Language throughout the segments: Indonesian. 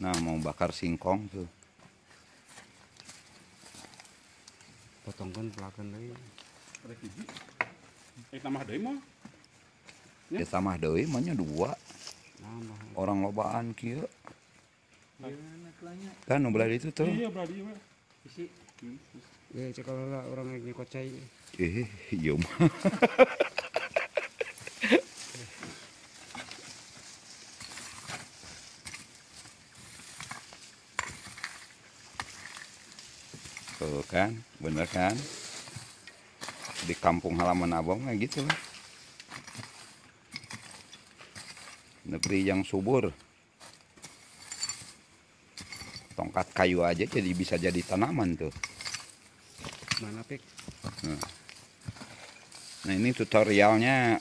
Nah, mau bakar singkong tuh. Potongkan pelakan deui. Tambah deui mah. Ya tambah deui mah nya 2. Nambah. Orang lobaan kieu. Iya, Kan nu belah itu tuh. Iya, belah dia we. isi. Ya cekala orang yang nyekocai. Iya mah. Tuh kan, bener kan? Di kampung halaman abang kayak gitu lah. Negeri yang subur. Tongkat kayu aja jadi bisa jadi tanaman tuh. Mana pik? Nah ini tutorialnya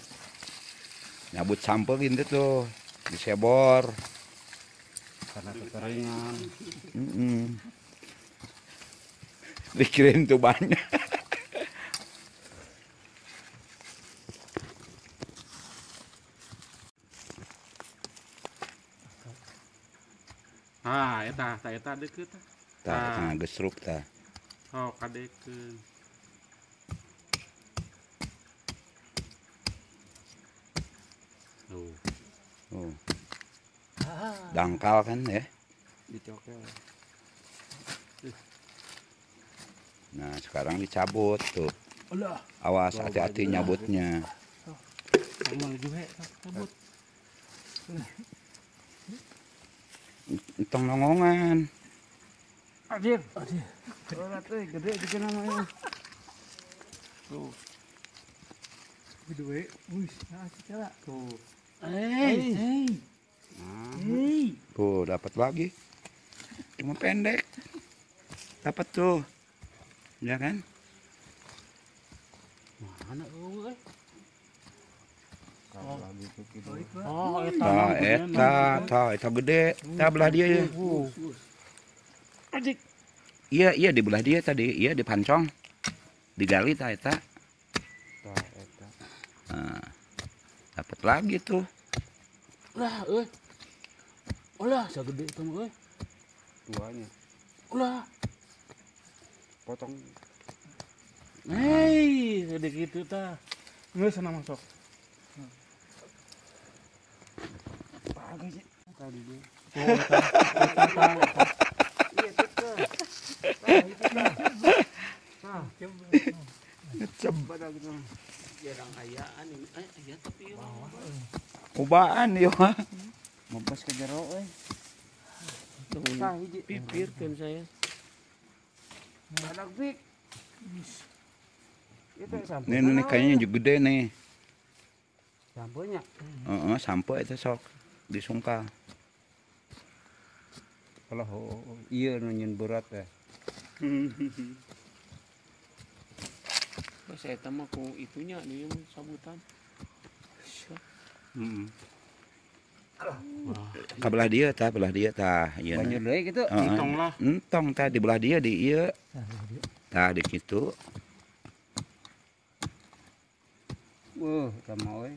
nyabut sampel gitu tuh, disebor. Karena kekeringan. Dikirim tuh banyak. Ah, eta deukeut tah. Tah, gesruk tah. Oh, kadekeun. Tuh. Oh. Dangkal kan ya. Dicokel. Nah sekarang dicabut tuh. Awas hati-hati nyabutnya. Sama juga cabut. Entong nongongan. Adir. Ora teh gede juga namanya. Tuh. Gede we. Wih, nah cara. Tuh. Hei. Tuh dapat lagi. Cuma pendek. Dapat tuh. Ya kan? Mana eueuh? Kalau lagi tuh gitu. Oh, Eta gede. Tah belah dia ya. Adik. Iya di belah dia tadi. Iya di pancong. Digali tah eta. Tah eta. Nah, dapat lagi tuh. Ulah, euy. Ulah, sagede itu mah euy. Tuanya. Ulah. Potong. Hei, gede gitu tah. Geus sana masuk. Pagi sih. Tadi dia. Oh, tah. Iya tuh. Tah itu tah. Tah. Coba Pada gitu. Jarang ayaan ini. Aya tapi yo. ubaan yo. Mabas ke jero euy. Tah hiji pipirkeun saya. Ada pik. Itu sampai. Nih kayaknya juga gede nih. Sampelnya. Sampai itu sok disungkal. Kalau iya nunyin berat ya. Pas eta mah ku itunya dia sabutan. Belah dia tah. Iya. Banyak deui gitu. Entong lah. Entong tah di belah dia di ieu. Tah di kitu. Sama we.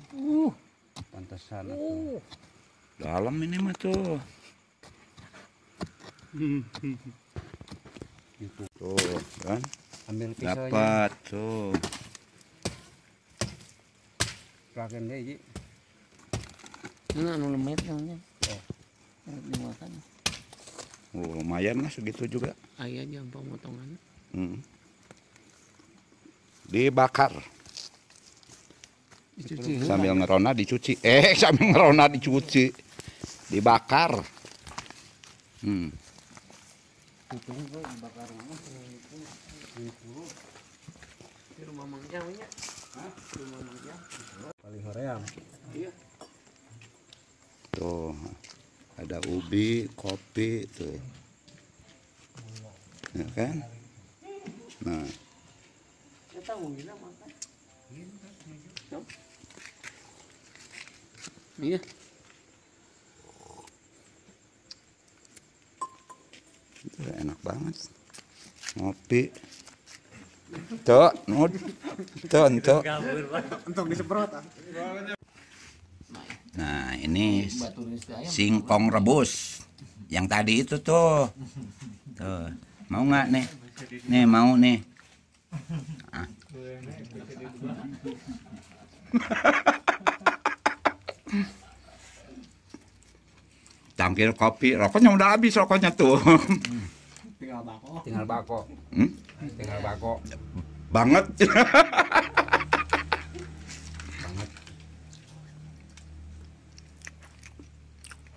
Pantesan atuh. Dalam ini mah tuh. Gitu. Tuh kan. Ambil pisaunya. Dapat tuh. Pelakan deui ji. Mana anu lemet namanya? Oh. Dimakan. Lumayan lah segitu juga. Aya jam pemotongan. Dibakar. Dicuci. Sambil ngerona dicuci. Sambil ngerona dicuci. Dibakar. Tutung we dibakar mah. Di rumah Mang Jang nya. Hah? Di rumah Mang Jang. Paling hoream. Iya. Tuh. Ada ubi, kopi tuh. Ya kan? Nah. Kita ngomongin makan. Iya. Itu enak banget. Ngopi. Tuh, tuh. Untuk disemprot. Nah, ini singkong rebus Yang tadi itu tuh. Tuh. Mau nggak nih? Nih mau nih. Ah. Cangkir kopi, rokoknya udah habis rokoknya tuh. Tinggal bako. Hmm? Tinggal bako. Banget.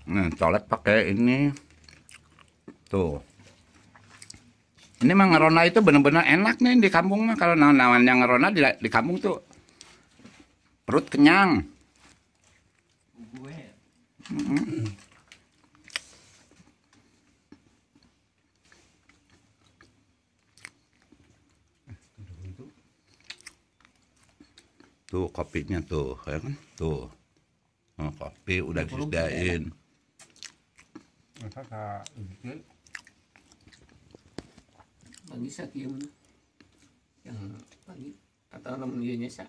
Nah, colek pakai ini. Tuh. Ini mah ngerona itu bener-bener enak nih di kampung mah. Kalau namanya ngerona di kampung tuh perut kenyang. Mm-mm. Tuh kopinya tuh, ya kan? Tuh. Oh, kopi udah disediain. Masa ka itu Bagi sa kieu mana? Yang bagi atau namun ieu nya sa?